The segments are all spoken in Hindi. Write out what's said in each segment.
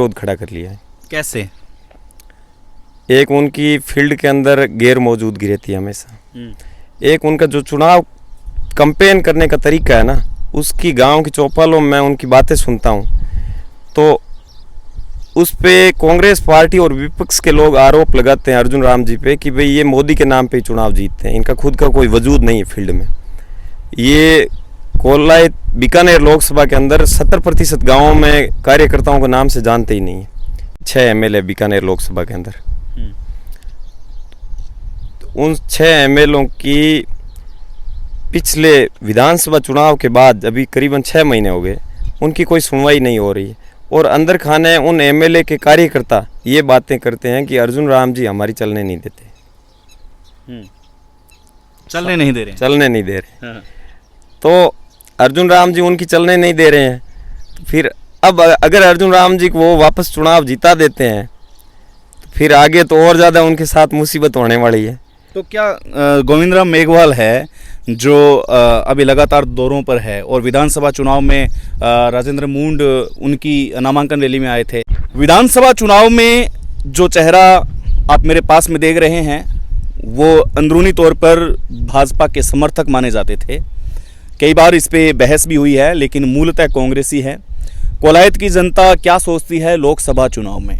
विरोध खड़ा कर लिया है। कैसे? एक उनकी फील्ड के अंदर गैर मौजूदगी रहती है हमेशा। एक उनका जो चुनाव कैंपेन करने का तरीका है ना, उसकी गांव की चौपालों में उनकी बातें सुनता हूँ तो उस पे कांग्रेस पार्टी और विपक्ष के लोग आरोप लगाते हैं अर्जुन राम जी पे कि भाई ये मोदी के नाम पे ही चुनाव जीतते हैं, इनका खुद का कोई वजूद नहीं है फील्ड में। ये कोलायत बीकानेर लोकसभा के अंदर 70% गाँवों में कार्यकर्ताओं को नाम से जानते ही नहीं है। 6 MLA बीकानेर लोकसभा के अंदर, उन 6 MLA की पिछले विधानसभा चुनाव के बाद अभी करीबन 6 महीने हो गए, उनकी कोई सुनवाई नहीं हो रही है। और अंदर खाने उन MLA के कार्यकर्ता ये बातें करते हैं कि अर्जुन राम जी हमारी चलने नहीं देते, चलने नहीं दे रहे, चलने नहीं दे रहे। तो अर्जुन राम जी उनकी चलने नहीं दे रहे हैं, तो फिर अब अगर अर्जुन राम जी को वो वापस चुनाव जिता देते हैं तो फिर आगे तो और ज़्यादा उनके साथ मुसीबत होने वाली है। तो क्या गोविंद राम मेघवाल है जो अभी लगातार दौरों पर है और विधानसभा चुनाव में राजेंद्र मूंड उनकी नामांकन रैली में आए थे। विधानसभा चुनाव में जो चेहरा आप मेरे पास में देख रहे हैं वो अंदरूनी तौर पर भाजपा के समर्थक माने जाते थे। कई बार इस पे बहस भी हुई है, लेकिन मूलतः कांग्रेसी है। कोलायत की जनता क्या सोचती है लोकसभा चुनाव में?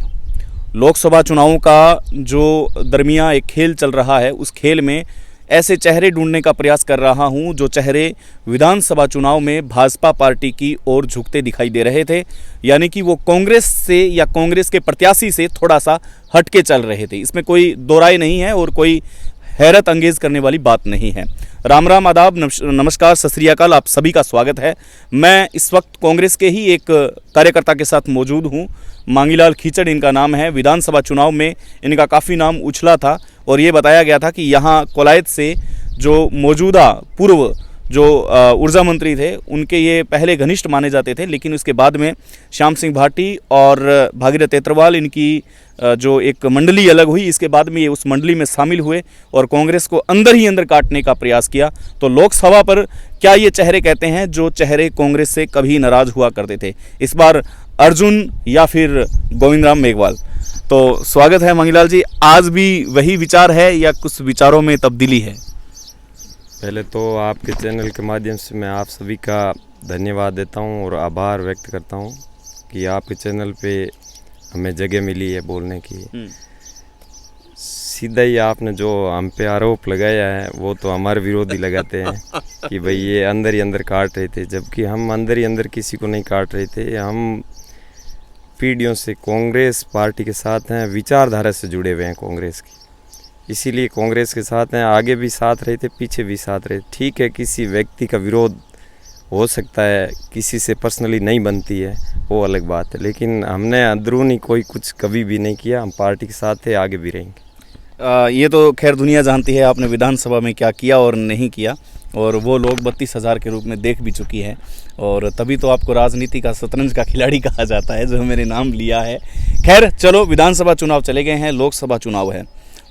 लोकसभा चुनावों का जो दरमियान एक खेल चल रहा है, उस खेल में ऐसे चेहरे ढूंढने का प्रयास कर रहा हूं जो चेहरे विधानसभा चुनाव में भाजपा पार्टी की ओर झुकते दिखाई दे रहे थे, यानी कि वो कांग्रेस से या कांग्रेस के प्रत्याशी से थोड़ा सा हटके चल रहे थे। इसमें कोई दो राय नहीं है और कोई हैरत अंगेज करने वाली बात नहीं है। राम राम, आदाब, नमस्कार, सत श्री अकाल, आप सभी का स्वागत है। मैं इस वक्त कांग्रेस के ही एक कार्यकर्ता के साथ मौजूद हूं। मांगीलाल खीचड़ इनका नाम है। विधानसभा चुनाव में इनका काफ़ी नाम उछला था और ये बताया गया था कि यहाँ कोलायत से जो मौजूदा पूर्व जो ऊर्जा मंत्री थे उनके ये पहले घनिष्ठ माने जाते थे, लेकिन उसके बाद में श्याम सिंह भाटी और भागीरथ एतरवाल इनकी जो एक मंडली अलग हुई, इसके बाद में ये उस मंडली में शामिल हुए और कांग्रेस को अंदर ही अंदर काटने का प्रयास किया। तो लोकसभा पर क्या ये चेहरे कहते हैं जो चेहरे कांग्रेस से कभी नाराज हुआ करते थे? इस बार अर्जुन या फिर गोविंद राम मेघवाल? तो स्वागत है मांगीलाल जी। आज भी वही विचार है या कुछ विचारों में तब्दीली है? पहले तो आपके चैनल के माध्यम से मैं आप सभी का धन्यवाद देता हूं और आभार व्यक्त करता हूं कि आपके चैनल पे हमें जगह मिली है बोलने की। सीधा ही आपने जो हम पे आरोप लगाया है वो तो हमारे विरोधी लगाते हैं कि भाई ये अंदर ही अंदर काट रहे थे, जबकि हम अंदर ही अंदर किसी को नहीं काट रहे थे। हम पीढ़ियों से कांग्रेस पार्टी के साथ हैं, विचारधारा से जुड़े हुए हैं कांग्रेस की, इसीलिए कांग्रेस के साथ हैं। आगे भी साथ रहे थे, पीछे भी साथ रहे। ठीक है, किसी व्यक्ति का विरोध हो सकता है, किसी से पर्सनली नहीं बनती है, वो अलग बात है, लेकिन हमने अंदरूनी कोई कुछ कभी भी नहीं किया। हम पार्टी के साथ थे, आगे भी रहेंगे। ये तो खैर दुनिया जानती है आपने विधानसभा में क्या किया और नहीं किया, और वो लोग 32,000 के रूप में देख भी चुकी है, और तभी तो आपको राजनीति का शतरंज का खिलाड़ी कहा जाता है जो मेरे नाम लिया है। खैर चलो, विधानसभा चुनाव चले गए हैं, लोकसभा चुनाव है।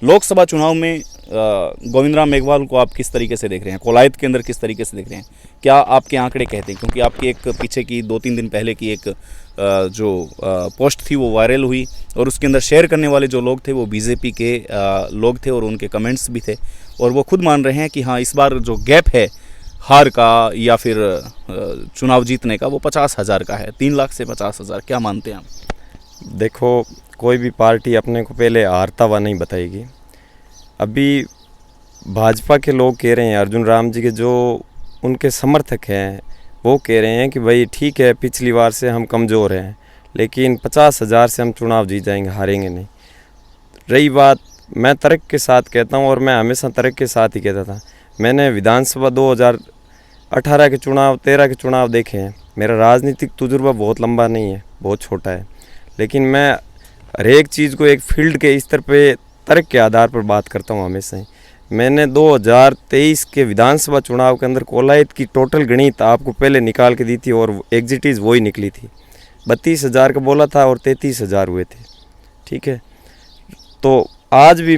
लोकसभा चुनाव में गोविंद राम मेघवाल को आप किस तरीके से देख रहे हैं? कोलायत के अंदर किस तरीके से देख रहे हैं? क्या आपके आंकड़े कहते हैं? क्योंकि आपकी एक पीछे की 2-3 दिन पहले की एक जो पोस्ट थी वो वायरल हुई और उसके अंदर शेयर करने वाले जो लोग थे वो बीजेपी के लोग थे और उनके कमेंट्स भी थे, और वो खुद मान रहे हैं कि हाँ, इस बार जो गैप है हार का या फिर चुनाव जीतने का वो 50,000 का है, 3 लाख से 50,000। क्या मानते हैं आप? देखो, कोई भी पार्टी अपने को पहले हारता हुआ नहीं बताएगी। अभी भाजपा के लोग कह रहे हैं, अर्जुन राम जी के जो उनके समर्थक हैं वो कह रहे हैं कि भाई ठीक है, पिछली बार से हम कमज़ोर हैं, लेकिन 50,000 से हम चुनाव जीत जाएंगे, हारेंगे नहीं। रही बात, मैं तर्क के साथ कहता हूं और मैं हमेशा तर्क के साथ ही कहता था। मैंने विधानसभा 2018 के चुनाव, 13 के चुनाव देखे हैं। मेरा राजनीतिक तजुर्बा बहुत लंबा नहीं है, बहुत छोटा है, लेकिन मैं हर एक चीज़ को एक फील्ड के स्तर पे तर्क के आधार पर बात करता हूँ हमेशा ही। मैंने 2023 के विधानसभा चुनाव के अंदर कोलायत की टोटल गणित आपको पहले निकाल के दी थी और एग्जिटीज़ वही निकली थी। 32,000 का बोला था और 33,000 हुए थे। ठीक है, तो आज भी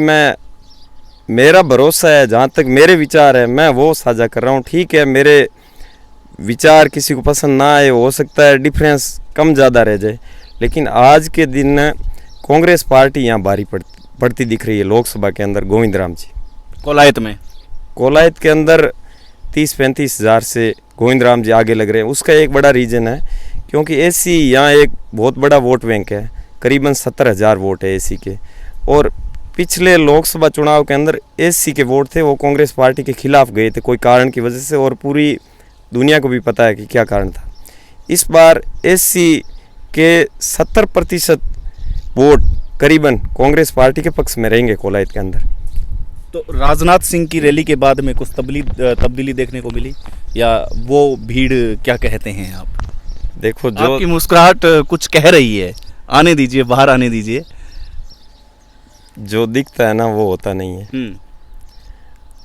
मेरा भरोसा है, जहाँ तक मेरे विचार है मैं वो साझा कर रहा हूँ। ठीक है, मेरे विचार किसी को पसंद ना आए, हो सकता है डिफरेंस कम ज़्यादा रह जाए, लेकिन आज के दिन कांग्रेस पार्टी यहाँ भारी पड़ती दिख रही है लोकसभा के अंदर। गोविंद राम जी कोलायत के अंदर 30-35 हज़ार से गोविंद राम जी आगे लग रहे हैं। उसका एक बड़ा रीज़न है क्योंकि एसी यहाँ एक बहुत बड़ा वोट बैंक है, करीबन 70,000 वोट है एसी के। और पिछले लोकसभा चुनाव के अंदर एसी के वोट थे वो कांग्रेस पार्टी के खिलाफ गए थे कोई कारण की वजह से, और पूरी दुनिया को भी पता है कि क्या कारण था। इस बार एसी के 70% वोट करीबन कांग्रेस पार्टी के पक्ष में रहेंगे कोलायत के अंदर। तो राजनाथ सिंह की रैली के बाद में कुछ तब्दीली देखने को मिली, या वो भीड़ क्या कहते हैं आप? देखो, जो आपकी मुस्कुराहट कुछ कह रही है, आने दीजिए, बाहर आने दीजिए। जो दिखता है ना वो होता नहीं है।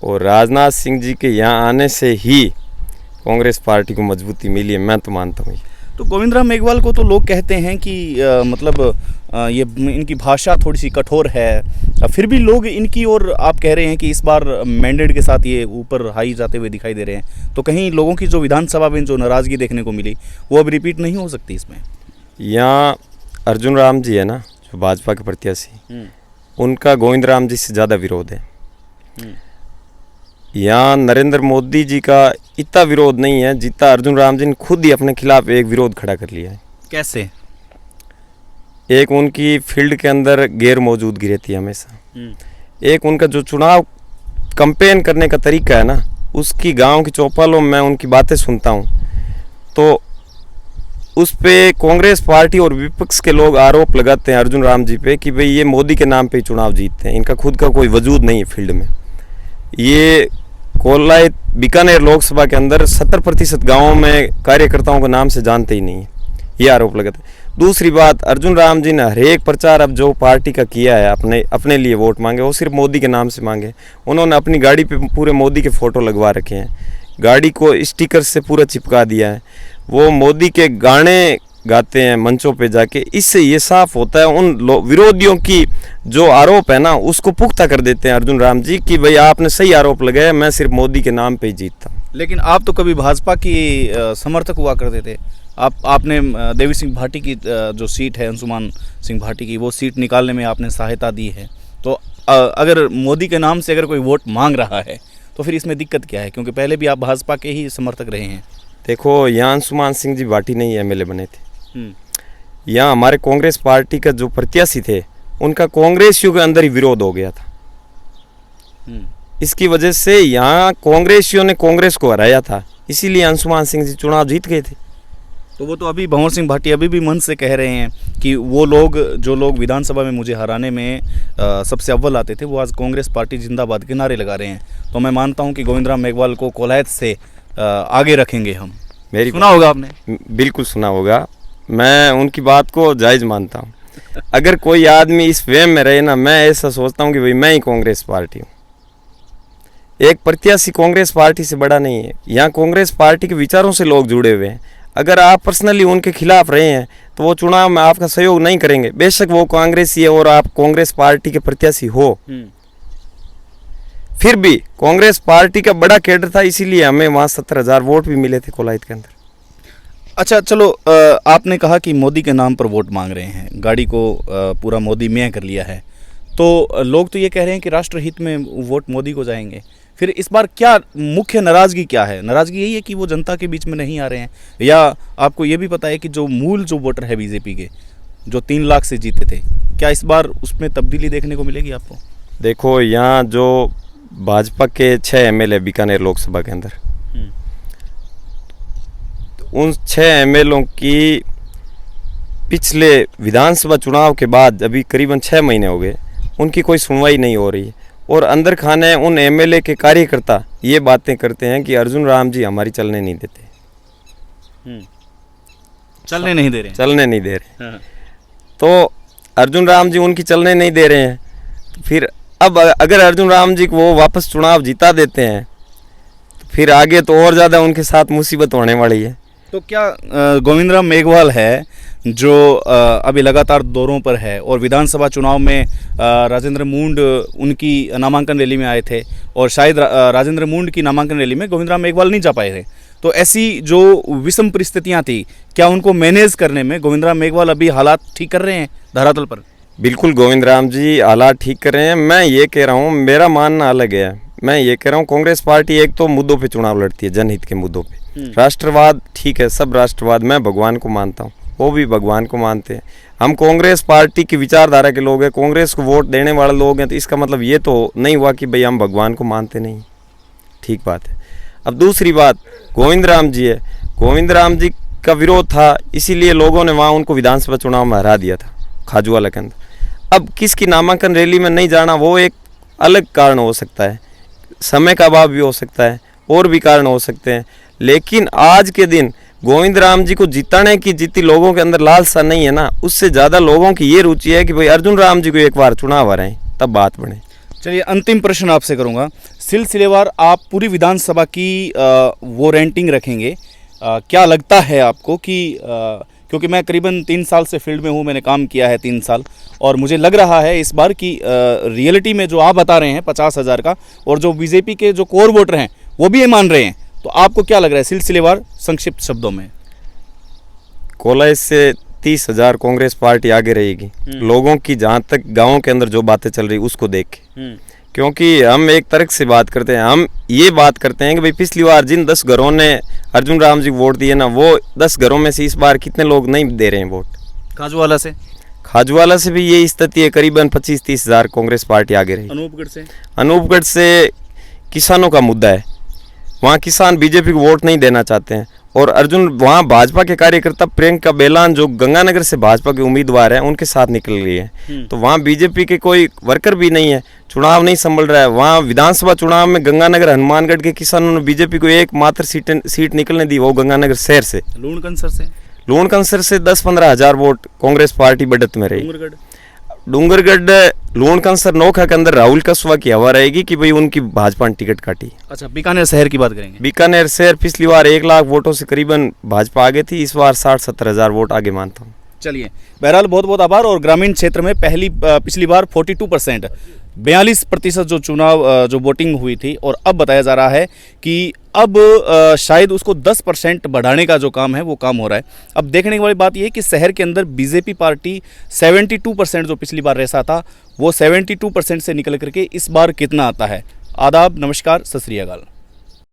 और राजनाथ सिंह जी के यहाँ आने से ही कांग्रेस पार्टी को मजबूती मिली है, मैं तो मानता हूँ। तो गोविंद राम मेघवाल को तो लोग कहते हैं कि ये इनकी भाषा थोड़ी सी कठोर है, फिर भी लोग इनकी और आप कह रहे हैं कि इस बार मैंडेट के साथ ये ऊपर हाई जाते हुए दिखाई दे रहे हैं। तो कहीं लोगों की जो विधानसभा में जो नाराज़गी देखने को मिली वो अब रिपीट नहीं हो सकती इसमें? यहाँ अर्जुन राम जी है ना, जो भाजपा के प्रत्याशी, उनका गोविंद राम जी से ज़्यादा विरोध है। यहाँ नरेंद्र मोदी जी का इतना विरोध नहीं है जितना अर्जुन राम जी ने खुद ही अपने खिलाफ एक विरोध खड़ा कर लिया है। कैसे? एक उनकी फील्ड के अंदर गैर मौजूदगी रहती है हमेशा। एक उनका जो चुनाव कैंपेन करने का तरीका है ना, उसकी गांव की चौपालों में उनकी बातें सुनता हूँ तो उस पे कांग्रेस पार्टी और विपक्ष के लोग आरोप लगाते हैं अर्जुन राम जी पे कि भाई ये मोदी के नाम पे चुनाव जीतते हैं, इनका खुद का कोई वजूद नहीं है फील्ड में। ये कोलायत बीकानेर लोकसभा के अंदर 70% गाँवों में कार्यकर्ताओं को नाम से जानते ही नहीं है, ये आरोप लगाते हैं। दूसरी बात, अर्जुन राम जी ने हरेक प्रचार अब जो पार्टी का किया है, अपने लिए वोट मांगे, वो सिर्फ मोदी के नाम से मांगे। उन्होंने अपनी गाड़ी पे पूरे मोदी के फ़ोटो लगवा रखे हैं, गाड़ी को स्टिकर से पूरा चिपका दिया है, वो मोदी के गाने गाते हैं मंचों पे जाके। इससे ये साफ होता है उन विरोधियों की जो आरोप है ना उसको पुख्ता कर देते हैं अर्जुन राम जी कि भाई आपने सही आरोप लगाया, मैं सिर्फ मोदी के नाम पे ही जीतता हूँ। लेकिन आप तो कभी भाजपा की समर्थक हुआ करते थे। आपने देवी सिंह भाटी की जो सीट है, अंशुमान सिंह भाटी की, वो सीट निकालने में आपने सहायता दी है। तो अगर मोदी के नाम से अगर कोई वोट मांग रहा है तो फिर इसमें दिक्कत क्या है? क्योंकि पहले भी आप भाजपा के ही समर्थक रहे हैं। देखो, यहाँ अंशुमान सिंह जी भाटी नहीं एमएलए बने थे, यहाँ हमारे कांग्रेस पार्टी का जो प्रत्याशी थे उनका कांग्रेसियों के अंदर ही विरोध हो गया था। इसकी वजह से यहाँ कांग्रेसियों ने कांग्रेस को हराया था, इसीलिए अंशुमान सिंह जी चुनाव जीत गए थे। तो वो तो अभी भंवर सिंह भाटी अभी भी मन से कह रहे हैं कि वो लोग जो लोग विधानसभा में मुझे हराने में सबसे अव्वल आते थे वो आज कांग्रेस पार्टी जिंदाबाद के नारे लगा रहे हैं। तो मैं मानता हूं कि गोविंद राम मेघवाल को कोलायत से आगे रखेंगे हम। मेरी सुना होगा आपने? बिल्कुल सुना होगा, मैं उनकी बात को जायज़ मानता हूँ। अगर कोई आदमी इस वेम में रहे ना, मैं ऐसा सोचता हूँ कि भाई मैं ही कांग्रेस पार्टी हूँ। एक प्रत्याशी कांग्रेस पार्टी से बड़ा नहीं है, यहाँ कांग्रेस पार्टी के विचारों से लोग जुड़े हुए हैं। अगर आप पर्सनली उनके खिलाफ रहे हैं तो वो चुनाव में आपका सहयोग नहीं करेंगे, बेशक वो कांग्रेसी है और आप कांग्रेस पार्टी के प्रत्याशी हो। फिर भी कांग्रेस पार्टी का बड़ा कैडर था, इसीलिए हमें वहाँ 70,000 वोट भी मिले थे कोलायत के अंदर। अच्छा, चलो, आपने कहा कि मोदी के नाम पर वोट मांग रहे हैं, गाड़ी को पूरा मोदी में कर लिया है, तो लोग तो ये कह रहे हैं कि राष्ट्रहित में वोट मोदी को जाएंगे। फिर इस बार क्या मुख्य नाराज़गी क्या है? नाराज़गी यही है कि वो जनता के बीच में नहीं आ रहे हैं, या आपको ये भी पता है कि जो मूल जो वोटर है बीजेपी के, जो 3 लाख से जीते थे, क्या इस बार उसमें तब्दीली देखने को मिलेगी आपको? देखो, यहाँ जो भाजपा के 6 एमएलए बीकानेर लोकसभा के अंदर, उन 6 एमएलओ की पिछले विधानसभा चुनाव के बाद अभी करीबन 6 महीने हो गए, उनकी कोई सुनवाई नहीं हो रही। और अंदर खाने उन एमएलए के कार्यकर्ता ये बातें करते हैं कि अर्जुन राम जी हमारी चलने नहीं देते, चलने नहीं दे रहे, चलने नहीं दे रहे। तो अर्जुन राम जी उनकी चलने नहीं दे रहे हैं, तो फिर अब अगर अर्जुन राम जी को वो वापस चुनाव जिता देते हैं तो फिर आगे तो और ज़्यादा उनके साथ मुसीबत होने वाली है। तो क्या गोविंद राम मेघवाल है जो अभी लगातार दौरों पर है, और विधानसभा चुनाव में राजेंद्र मूंड उनकी नामांकन रैली में आए थे, और शायद राजेंद्र मूंड की नामांकन रैली में गोविंद राम मेघवाल नहीं जा पाए थे। तो ऐसी जो विषम परिस्थितियां थी, क्या उनको मैनेज करने में गोविंद राम मेघवाल अभी हालात ठीक कर रहे हैं धरातल पर? बिल्कुल गोविंद राम जी हालात ठीक कर रहे हैं। मैं ये कह रहा हूँ, मेरा मानना अलग है। मैं ये कह रहा हूँ कांग्रेस पार्टी एक तो मुद्दों पे चुनाव लड़ती है, जनहित के मुद्दों पे। राष्ट्रवाद ठीक है, सब राष्ट्रवाद, मैं भगवान को मानता हूँ, वो भी भगवान को मानते हैं। हम कांग्रेस पार्टी की विचारधारा के लोग हैं, कांग्रेस को वोट देने वाले लोग हैं, तो इसका मतलब ये तो नहीं हुआ कि भाई हम भगवान को मानते नहीं। ठीक बात है। अब दूसरी बात, गोविंद राम जी है, गोविंद राम जी का विरोध था, इसीलिए लोगों ने वहाँ उनको विधानसभा चुनाव में हरा दिया था खाजूवाला के अंदर। अब किसकी नामांकन रैली में नहीं जाना, वो एक अलग कारण हो सकता है, समय का अभाव भी हो सकता है, और भी कारण हो सकते हैं। लेकिन आज के दिन गोविंद राम जी को जिताने की जितनी लोगों के अंदर लालसा नहीं है ना, उससे ज़्यादा लोगों की ये रुचि है कि भाई अर्जुन राम जी को एक बार चुनाव हराएं, तब बात बढ़े। चलिए, अंतिम प्रश्न आपसे करूंगा। सिलसिलेवार आप पूरी विधानसभा की वो रेंटिंग रखेंगे, क्या लगता है आपको कि क्योंकि मैं करीबन 3 साल से फील्ड में हूँ, मैंने काम किया है 3 साल, और मुझे लग रहा है इस बार की रियलिटी में जो आप बता रहे हैं 50,000 का, और जो बीजेपी के जो कोर वोटर हैं वो भी ये मान रहे हैं, तो आपको क्या लग रहा है सिलसिलेवार संक्षिप्त शब्दों में? कोलाइज से 30,000 कांग्रेस पार्टी आगे रहेगी, लोगों की जहाँ तक गाँव के अंदर जो बातें चल रही उसको देख के। क्योंकि हम एक तर्क से बात करते हैं, हम ये बात करते हैं कि भाई पिछली बार जिन 10 घरों ने अर्जुन राम जी को वोट दिए ना, वो 10 घरों में से इस बार कितने लोग नहीं दे रहे हैं वोट। खाजूवाला से? खाजूवाला से भी ये स्थिति है, करीबन 25-30 हज़ार कांग्रेस पार्टी आगे रही। अनूपगढ़ से किसानों का मुद्दा है, वहाँ किसान बीजेपी को वोट नहीं देना चाहते हैं, और अर्जुन वहाँ भाजपा के कार्यकर्ता प्रियंका बेलान जो गंगानगर से भाजपा के उम्मीदवार हैं उनके साथ निकल रही है, तो वहाँ बीजेपी के कोई वर्कर भी नहीं है, चुनाव नहीं संभल रहा है। वहाँ विधानसभा चुनाव में गंगानगर हनुमानगढ़ के किसानों ने बीजेपी को एकमात्र सीट निकलने दी, वो गंगानगर शहर से, लूणकंसर से 10-15 हज़ार वोट कांग्रेस पार्टी बढ़त में रही। डूंगरगढ़ लूणकंसर नोखा के अंदर राहुल कसवा की हवा रहेगी कि भाई उनकी भाजपा ने टिकट काटी। अच्छा, बीकानेर शहर की बात करेंगे। बीकानेर शहर पिछली बार 1 लाख वोटों से करीबन भाजपा आगे थी, इस बार 60-70 हज़ार वोट आगे मानता हूँ। चलिए, बहरहाल बहुत बहुत आभार। और ग्रामीण क्षेत्र में पिछली बार 42%, 42% जो चुनाव जो वोटिंग हुई थी, और अब बताया जा रहा है कि अब शायद उसको 10% बढ़ाने का जो काम है वो काम हो रहा है। अब देखने वाली बात यह है कि शहर के अंदर बीजेपी पार्टी 72% जो पिछली बार रहा था, वो 72% से निकल करके इस बार कितना आता है। आदाब, नमस्कार, सत श्री अकाल।